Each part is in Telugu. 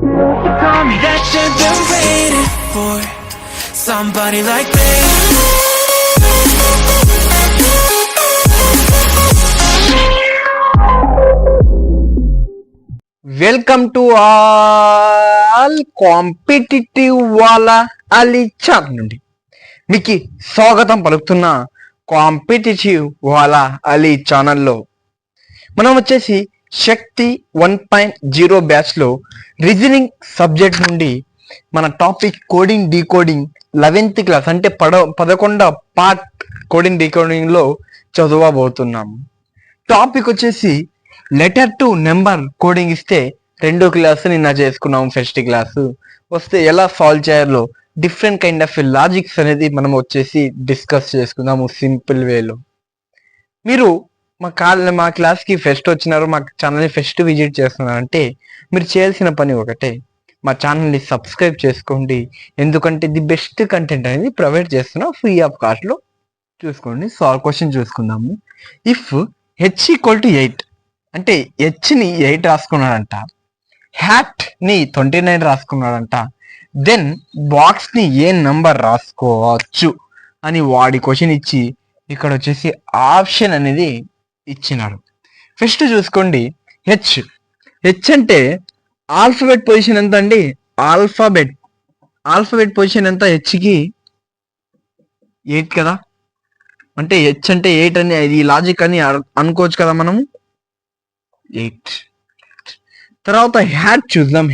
Tell me that you've been waiting for somebody like me. Welcome to all competitive వాళ్ళ అలీ ఛానల్ నుండి మీకు స్వాగతం పలుకుతున్న కాంపిటిటివ్ వాళ్ళ అలీ ఛానల్లో మనం వచ్చేసి శక్తి 1.0 బ్యాచ్లో రీజనింగ్ సబ్జెక్ట్ నుండి మన topic coding decoding 11th class అంటే 11వ పార్ట్ కోడింగ్ డీకోడింగ్లో చదవబోతున్నాము. టాపిక్ వచ్చేసి లెటర్ టు నెంబర్ కోడింగ్ ఇస్తే 2వ క్లాసు నిన్న చేసుకున్నాము. ఫస్ట్ క్లాసు వస్తే ఎలా సాల్వ్ చేయాలో డిఫరెంట్ కైండ్ ఆఫ్ లాజిక్స్ అనేది మనం వచ్చేసి డిస్కస్ చేసుకుందాము సింపుల్ వేలో. మీరు మా క్లాస్కి ఫస్ట్ వచ్చినారు, మా ఛానల్ని ఫస్ట్ విజిట్ చేస్తున్నారు అంటే మీరు చేయాల్సిన పని ఒకటే, మా ఛానల్ని సబ్స్క్రైబ్ చేసుకోండి. ఎందుకంటే ది బెస్ట్ కంటెంట్ అనేది ప్రొవైడ్ చేస్తున్నాం ఫ్రీ ఆఫ్ కాస్ట్లో. చూసుకోండి, సాల్వ్ క్వశ్చన్ చూసుకుందాము. ఇఫ్ h=8 అంటే హెచ్ని 8 రాసుకున్నాడంట, హ్యాట్ని 29 రాసుకున్నాడంట, దెన్ బాక్స్ని ఏ నంబర్ రాసుకోవచ్చు అని వాడి క్వశ్చన్ ఇచ్చి ఇక్కడ వచ్చేసి ఆప్షన్ అనేది ఇచ్చినాడు. ఫస్ట్ చూసుకోండి, హెచ్ అంటే ఆల్ఫాబెట్ పొజిషన్ ఎంత అండి? ఆల్ఫాబెట్ పొజిషన్ ఎంత? హెచ్కి 8 కదా, అంటే హెచ్ అంటే 8 అని ఇది లాజిక్ అని అనుకోవచ్చు కదా మనము. 8 తర్వాత హ్యాట్ చూద్దాం.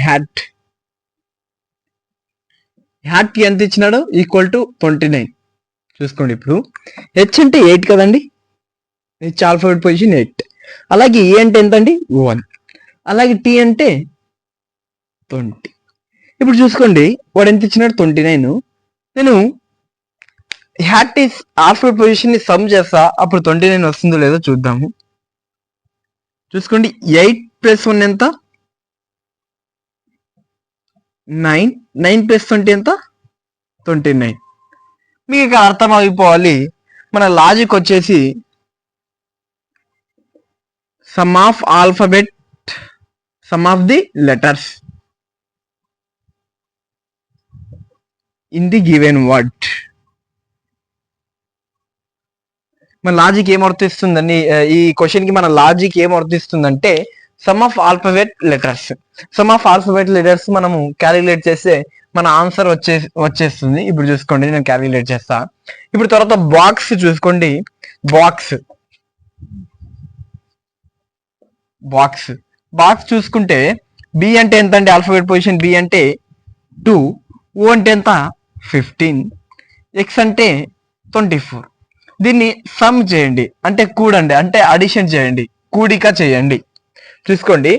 హ్యాట్కి ఎంత ఇచ్చినాడు? =29. చూసుకోండి, ఇప్పుడు హెచ్ అంటే 8 కదండి, హెచ్ ఆల్ఫాబెట్ పొజిషన్ 8. అలాగే ఏ అంటే ఎంత అండి? 1. అలాగే టీ అంటే 20. ఇప్పుడు చూసుకోండి, వాడు ఎంత ఇచ్చినాడు? 29. నేను హ్యాట్ ఈస్ ఆల్ఫాబెట్ పొజిషన్ ని సమ్ చేస్తా, అప్పుడు 29 వస్తుందో లేదో చూద్దాము. చూసుకోండి, 8 + 1 ఎంత? 9. 9 + 20 ఎంత? 29. మీకు ఇక్కడ అర్థం అయిపోవాలి, మన లాజిక్ వచ్చేసి sum of alphabet, some of the letters in the given word. మన లాజిక్ ఏం వర్తిస్తుందండి ఈ క్వశ్చన్ కి? మన లాజిక్ ఏం వర్తిస్తుందంటే సమ్ ఆఫ్ ఆల్ఫాబెట్ లెటర్స్ మనము క్యాలిక్యులేట్ చేస్తే మన ఆన్సర్ వచ్చేస్తుంది. ఇప్పుడు చూసుకోండి, నేను క్యాలిక్యులేట్ చేస్తా. ఇప్పుడు తర్వాత బాక్స్ చూసుకోండి, బాక్స్ చూసుకుంటే బి అంటే ఎంత అండి? ఆల్ఫాబెట్ పొజిషన్ బి అంటే 2, ఓ అంటే ఎంత? 15, ఎక్స్ అంటే 24. దీన్ని సమ్ చేయండి అంటే కూడండి, అంటే అడిషన్ చేయండి, కూడిక చేయండి. చూసుకోండి,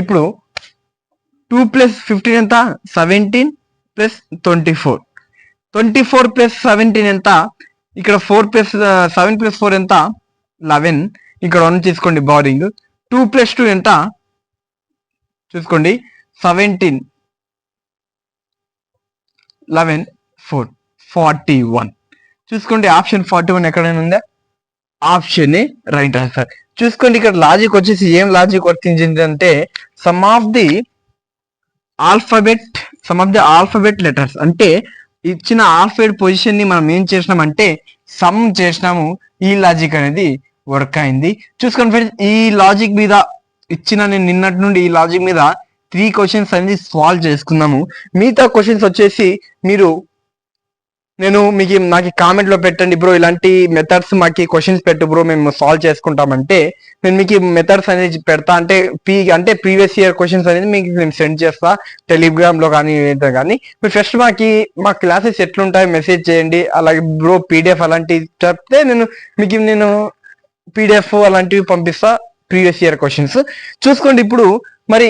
ఇప్పుడు 2 + 15 ఎంత? 17 + 24. 24 + 17 ఎంత? ఇక్కడ 7 + 4 ఎంత? 11. ఇక్కడ 1 తీసుకోండి బారింగ్. 2 + 2 ఎంత? చూసుకోండి, 17, 11, 4, 41. చూసుకోండి, ఆప్షన్ 41 ఎక్కడైనా ఉందా? Option A right answer. చూసుకోండి, ఇక్కడ లాజిక్ వచ్చేసి ఏం లాజిక్ వర్తించింది అంటే some of the alphabet letters అంటే ఇచ్చిన ఆల్ఫాబెట్ పొజిషన్ ని మనం ఏం చేసినామంటే సమ్ చేసినాము. ఈ లాజిక్ అనేది వర్క్ అయింది. చూసుకోండి ఫ్రెండ్స్, ఈ లాజిక్ మీద నేను నిన్నటి నుండి ఈ లాజిక్ మీద 3 క్వశ్చన్స్ అనేది సాల్వ్ చేసుకున్నాము. మిగతా క్వశ్చన్స్ వచ్చేసి నాకు కామెంట్ లో పెట్టండి బ్రో, ఇలాంటి మెథడ్స్ మాకు క్వశ్చన్స్ పెట్టు బ్రో, మేము సాల్వ్ చేసుకుంటామంటే నేను మీకు మెథడ్స్ అనేది పెడతా. అంటే ప్రీవియస్ ఇయర్ క్వశ్చన్స్ అనేది మీకు నేను సెండ్ చేస్తా టెలిగ్రామ్ లో కానీ ఏదైతే కానీ. మీరు ఫస్ట్ మా క్లాసెస్ ఎట్లుంటాయో మెసేజ్ చేయండి. అలాగే బ్రో పీడిఎఫ్ అలాంటివి చెప్తే నేను పీడిఎఫ్ అలాంటివి పంపిస్తా, ప్రీవియస్ ఇయర్ క్వశ్చన్స్. చూసుకోండి, ఇప్పుడు మరి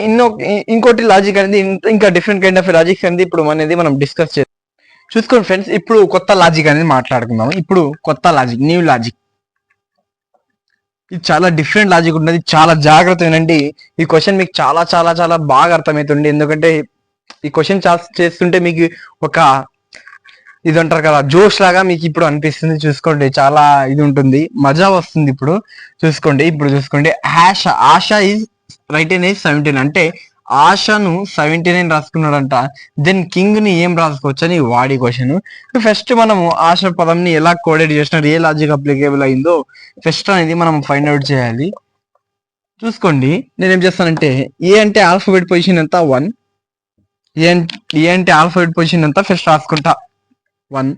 ఇంకోటి లాజిక్ అనేది, ఇంకా డిఫరెంట్ కైండ్ ఆఫ్ లాజిక్స్ అనేది ఇప్పుడు మనం డిస్కస్ చేస్తాం. చూసుకోండి ఫ్రెండ్స్, ఇప్పుడు కొత్త లాజిక్ అనేది మాట్లాడుకుందాం. ఇప్పుడు కొత్త లాజిక్, న్యూ లాజిక్. ఇది చాలా డిఫరెంట్ లాజిక్ ఉన్నది, చాలా జాగ్రత్త వినండి. ఈ క్వశ్చన్ మీకు చాలా చాలా చాలా బాగా అర్థమవుతుంది. ఎందుకంటే ఈ క్వశ్చన్ చేస్తుంటే మీకు ఒక ఇది అంటారు కదా, జోష్ లాగా మీకు ఇప్పుడు అనిపిస్తుంది. చూసుకోండి, చాలా ఇది ఉంటుంది, మజా వస్తుంది. ఇప్పుడు చూసుకోండి, ఆశ ఈజ్ రైట్ ఇన్ ఏజ్ 17 అంటే ఆశను 79 రాసుకున్నాడంట. దెన్ కింగ్ ని ఏం రాసుకోవచ్చు అని వాడి క్వశ్చన్. ఫస్ట్ మనము ఆశ పదంని ఎలా కోడెడ్ చేసినారు, ఏ లాజిక్ అప్లికేబుల్ అయిందో ఫస్ట్ అనేది మనం ఫైండ్ అవుట్ చేయాలి. చూసుకోండి, నేనేం చేస్తానంటే ఏ అంటే ఆల్ఫాబెట్ పొజిషన్ ఎంత 1, ఏ అంటే ఆల్ఫాబెట్ పొజిషన్ ఎంత ఫస్ట్ రాసుకుంటా 1,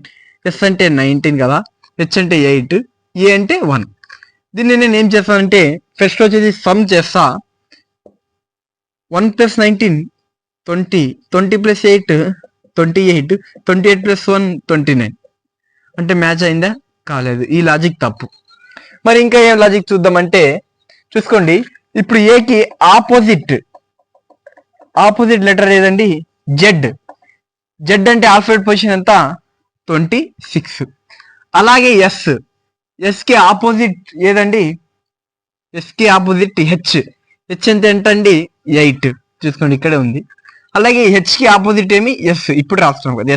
ఎస్ అంటే 19 కదా, హెచ్ అంటే 8, ఏ అంటే 1. దీన్ని నేను ఏం చేస్తానంటే ఫస్ట్ వచ్చేసి సమ్ చేస్తా. 1 + 19 20, 20 + 8 28, 28 + 1 29. అంటే మ్యాచ్ అయిందా? కాలేదు. ఈ లాజిక్ తప్పు. మరి ఇంకా ఏం లాజిక్ చూద్దామంటే చూసుకోండి, ఇప్పుడు ఏకి ఆపోజిట్ లెటర్ ఏదండి? జెడ్. జెడ్ అంటే ఆల్ఫాబెట్ పొజిషన్ ఎంత? 26. అలాగే ఎస్ కి ఆపోజిట్ ఏదండి? ఎస్ కి ఆపోజిట్ హెచ్. హెచ్ ఎంత ఎంతండి? 8. చూసుకోండి ఇక్కడే ఉంది. అలాగే హెచ్ కి ఆపోజిట్ ఏమి? ఎస్. ఇప్పుడు రాస్తున్నాం కదా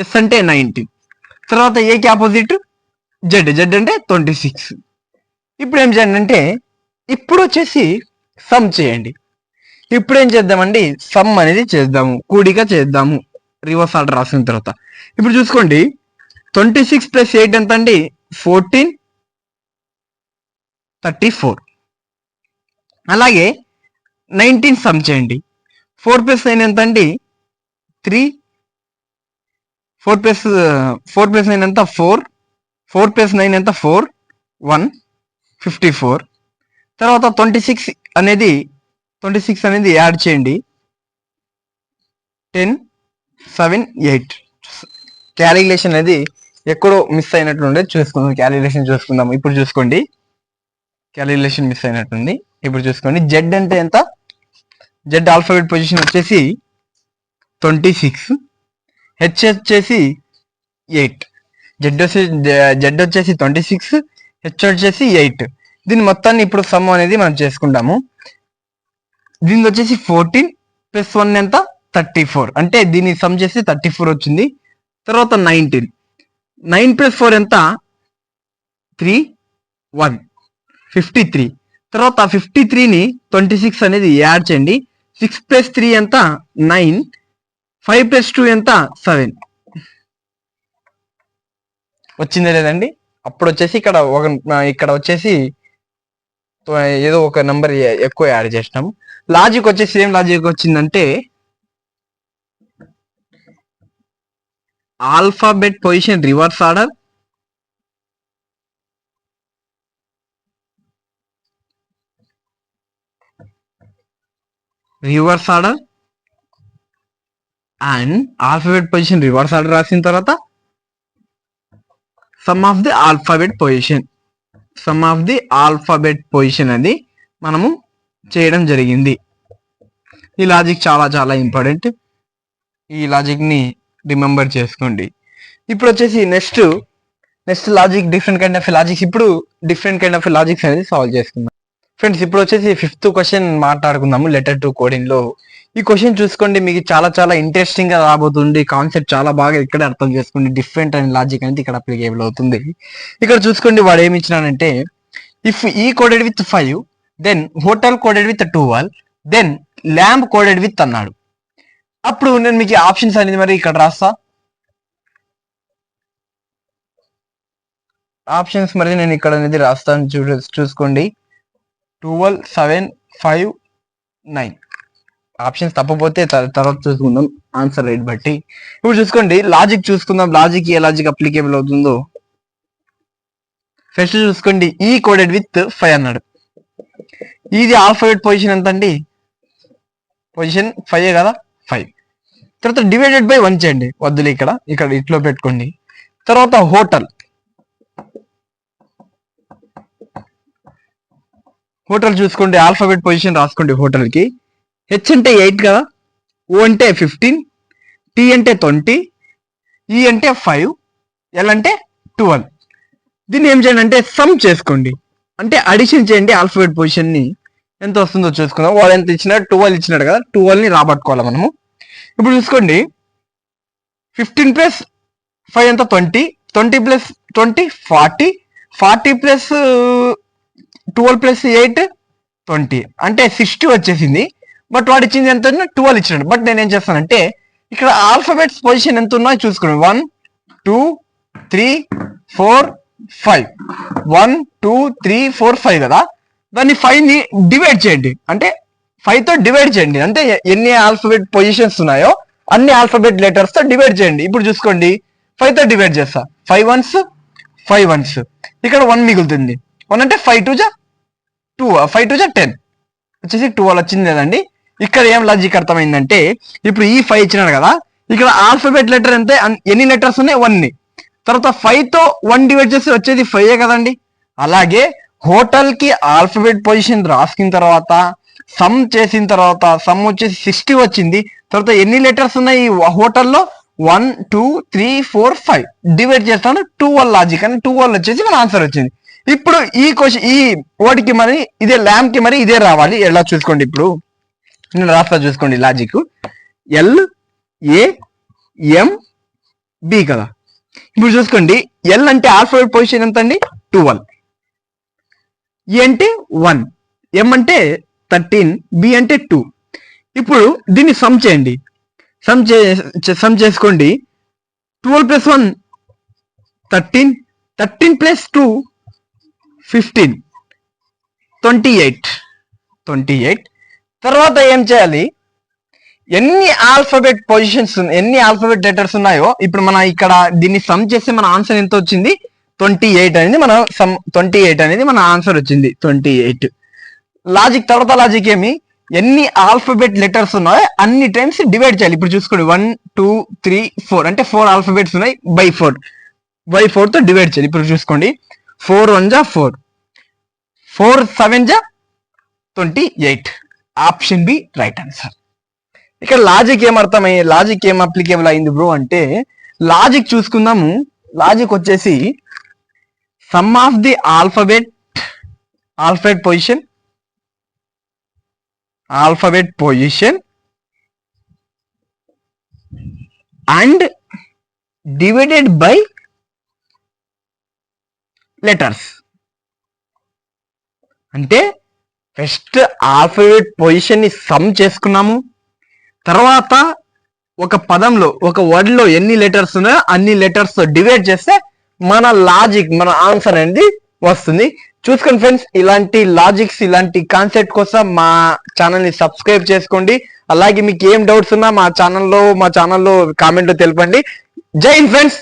ఎస్ అంటే 19. తర్వాత ఏ కి ఆపోజిట్ జెడ్ అంటే 26. ఇప్పుడు ఏం చేయండి అంటే ఇప్పుడు వచ్చేసి సమ్ చేయండి. ఇప్పుడు ఏం చేద్దామండి? సమ్ అనేది చేద్దాము, కూడిక చేద్దాము రివర్స్ ఆర్డర్ రాసిన తర్వాత. ఇప్పుడు చూసుకోండి 26 + 8 ఎంత అండి? 14, 34. అలాగే 19 సమ్ చేయండి. 4 + 9 ఎంత అండి? 3. 4 + 9 ఎంత? 4. 4 + 9 ఎంత? 4. 1, 54. తర్వాత 26 అనేది యాడ్ చేయండి. 10, 7, 8. క్యాలిక్యులేషన్ అనేది ఎక్కడో మిస్ అయినట్లుండే చూసుకుందాం. క్యాలిక్యులేషన్ చూసుకుందాం. ఇప్పుడు చూసుకోండి, క్యాలిక్యులేషన్ మిస్ అయినట్టుంది. ఇప్పుడు చూసుకోండి, జెడ్ అంటే ఎంత? జెడ్ ఆల్ఫాబెట్ పొజిషన్ వచ్చేసి 26, హెచ్ వచ్చేసి 8. జెడ్ వచ్చేసి 26, హెచ్ వచ్చేసి 8. దీని మొత్తాన్ని ఇప్పుడు సమ్ అనేది మనం చేసుకుంటాము. దీని వచ్చేసి 14 + 1 ఎంత? 34. అంటే దీన్ని సమ్ చేసి 34 వచ్చింది. తర్వాత 19, 9 + 4 ఎంత? 3, 1, 53. తర్వాత 53ని 26 అనేది యాడ్ చేయండి. 6 + 3 ఎంత? 9. 5 + 2 ఎంత? 7. వచ్చిందే లేదండి? అప్పుడు వచ్చేసి ఇక్కడ వచ్చేసి ఏదో ఒక నెంబర్ ఎక్కువ యాడ్ చేసినాం. లాజిక్ వచ్చేసి ఏం లాజిక్ వచ్చిందంటే alphabet position reverse order, and alphabet position reverse order రాసిన తర్వాత some of the alphabet position అది మనము చేయడం జరిగింది. ఈ లాజిక్ చాలా చాలా ఇంపార్టెంట్. ఈ లాజిక్ ని రిమెంబర్ చేసుకోండి. ఇప్పుడు వచ్చేసి next logic, different kind of logics. ఇప్పుడు డిఫరెంట్ కైండ్ ఆఫ్ లాజిక్స్ అనేది సాల్వ్ చేసుకుందాం. ఫ్రెండ్స్, ఇప్పుడు వచ్చేసి 5th క్వశ్చన్ మాట్లాడుకుందాము లెటర్ 2 కోడింగ్ లో. ఈ క్వశ్చన్ చూసుకోండి, మీకు చాలా చాలా ఇంట్రెస్టింగ్ గా రాబోతుంది. కాన్సెప్ట్ చాలా బాగా ఇక్కడే అర్థం చేసుకోండి. డిఫరెంట్ అండ్ లాజిక్ అనేది ఇక్కడ అప్లికేబుల్ అవుతుంది. ఇక్కడ చూసుకోండి, వాడు ఏమి ఇచ్చినాడంటే if E coded with 5, then hotel coded with 12, then lamp coded with అన్నాడు. అప్పుడు నేను మీకు ఆప్షన్స్ అనేది మరి ఇక్కడ రాస్తా. ఆప్షన్స్ మరి నేను ఇక్కడ అనేది రాస్తాను, చూసుకోండి. 12, 7, 5, 9. ఆప్షన్స్ తప్పపోతే తర్వాత చూసుకుందాం ఆన్సర్ రేట్ బట్టి. ఇప్పుడు చూసుకోండి, లాజిక్ చూసుకుందాం. లాజిక్ ఏ లాజిక్ అప్లికేబుల్ అవుతుందో ఫస్ట్ చూసుకోండి. ఈ కోడెడ్ విత్ 5 అన్నాడు. ఇది ఆల్ఫాబెట్ పొజిషన్ ఎంత అండి? పొజిషన్ 5 కదా, 5. తర్వాత డివైడెడ్ బై 1 చేయండి. వద్దులే, ఇక్కడ ఇట్లో పెట్టుకోండి. తర్వాత హోటల్ చూసుకోండి, ఆల్ఫాబెట్ పొజిషన్ రాసుకోండి. హోటల్ కి హెచ్ అంటే 8 కదా, ఓ అంటే 15, టీ అంటే 20, ఈ అంటే 5, ఎల్ అంటే 12. దీన్ని ఏం చేయండి అంటే సమ్ చేసుకోండి, అంటే అడిషన్ చేయండి. ఆల్ఫాబెట్ పొజిషన్ ని ఎంత వస్తుందో చూసుకుందాం. వాడు ఎంత ఇచ్చినాడు? 12 ఇచ్చినాడు కదా, 12ని రాబట్టుకోవాలి మనము. ఇప్పుడు చూసుకోండి, 15 + 5 ఎంత? 20, 20 + 20 40, 40 + 12 + 8 20, అంటే 60 వచ్చేసింది. బట్ వాడు ఇచ్చింది ఎంత 12 ఇచ్చినాడు. బట్ నేను ఏం చేస్తానంటే ఇక్కడ ఆల్ఫాబెట్స్ పొజిషన్ ఎంత ఉన్నాయో చూసుకోండి. 1 2 3 4 5 1 2 3 4 5 కదా. దాన్ని 5ని డివైడ్ చేయండి, అంటే 5తో డివైడ్ చేయండి. అంటే ఎన్ని ఆల్ఫాబెట్ పొజిషన్స్ ఉన్నాయో అన్ని ఆల్ఫాబెట్ లెటర్స్ తో డివైడ్ చేయండి. ఇప్పుడు చూసుకోండి 5తో డివైడ్ చేస్తా. 5 1s 5 1s, ఇక్కడ 1 మిగులుతుంది. 1 అంటే 5 2 జా 2, 5 2 జా 10 వచ్చేసి 12 వచ్చింది కదండి. ఇక్కడ ఏం లాజిక్ అర్థమైందంటే ఇప్పుడు ఈ 5 ఇచ్చినాడు కదా, ఇక్కడ ఆల్ఫాబెట్ లెటర్ అంటే ఎన్ని లెటర్స్ ఉన్నాయి 1ని, తర్వాత 5తో 1 డివైడ్ చేస్తే వచ్చేది 5 కదండి. అలాగే హోటల్ కి ఆల్ఫాబెట్ పొజిషన్ రాసుకున్న తర్వాత సమ్ చేసిన తర్వాత సమ్ వచ్చేసి 60 వచ్చింది. తర్వాత ఎన్ని లెటర్స్ ఉన్నాయి ఈ హోటల్లో 1 2 3 4 5 డివైడ్ చేస్తాను 12 లాజిక్ అని 12 వచ్చేసి మన ఆన్సర్ వచ్చింది. ఇప్పుడు ఈ క్వశ్చన్ ఈ వర్డ్ కి మరి ఇదే ల్యాంప్ కి మరి ఇదే రావాలి. ఎలా చూసుకోండి, ఇప్పుడు నేను రాస్తా చూసుకోండి logic. L A M B కదా. ఇప్పుడు చూసుకోండి ఎల్ అంటే ఆల్ఫాబెట్ పొజిషన్ ఎంత అండి 12, ఏ అంటే 1, ఎం అంటే 13, బి అంటే 2. ఇప్పుడు దీన్ని సమ్ చేయండి. సమ్ చేసుకోండి. 12 + 1 13, 13 + 2 15, 28. తర్వాత ఏం చేయాలి, ఎన్ని ఆల్ఫాబెట్ పొజిషన్స్ ఎన్ని ఆల్ఫాబెట్ లెటర్స్ ఉన్నాయో ఇప్పుడు మన ఇక్కడ దీన్ని సమ్ చేస్తే మన ఆన్సర్ ఎంత వచ్చింది 28 అనేది మన 28 అనేది మన ఆన్సర్ వచ్చింది 28. లాజిక్ తర్వాత లాజిక్ ఏమి, ఎన్ని ఆల్ఫాబెట్ లెటర్స్ ఉన్నాయో అన్ని టైమ్స్ డివైడ్ చేయాలి. ఇప్పుడు చూసుకోండి 1 2 3 4 అంటే 4 ఆల్ఫాబెట్స్ ఉన్నాయి బై 4 తో డివైడ్ చేయాలి. ఇప్పుడు చూసుకోండి 4 1 జా 4, 4 7 జా 28. Option B right answer. ఇక్కడ లాజిక్ ఏమర్థమయ్యే లాజిక్ ఏం అప్లికేబుల్ అయింది బ్రో అంటే లాజిక్ చూసుకుందాము. లాజిక్ వచ్చేసి sum of the alphabet position and divided by letters. అంటే ఫస్ట్ ఆల్ఫాబెట్ పొజిషన్ ని సమ్ చేసుకున్నాము, తర్వాత ఒక పదంలో ఒక వర్డ్ లో ఎన్ని లెటర్స్ ఉన్నాయో అన్ని లెటర్స్ తో డివైడ్ చేస్తే మన లాజిక్ మన ఆన్సర్ అనేది వస్తుంది. చూసుకోండి ఫ్రెండ్స్, ఇలాంటి లాజిక్స్ ఇలాంటి కాన్సెప్ట్ కోసం మా ఛానల్ ని సబ్స్క్రైబ్ చేసుకోండి. అలాగే మీకు ఏం డౌట్స్ ఉన్నా మా ఛానల్లో కామెంట్ లో తెలపండి. జై హింద్ ఫ్రెండ్స్.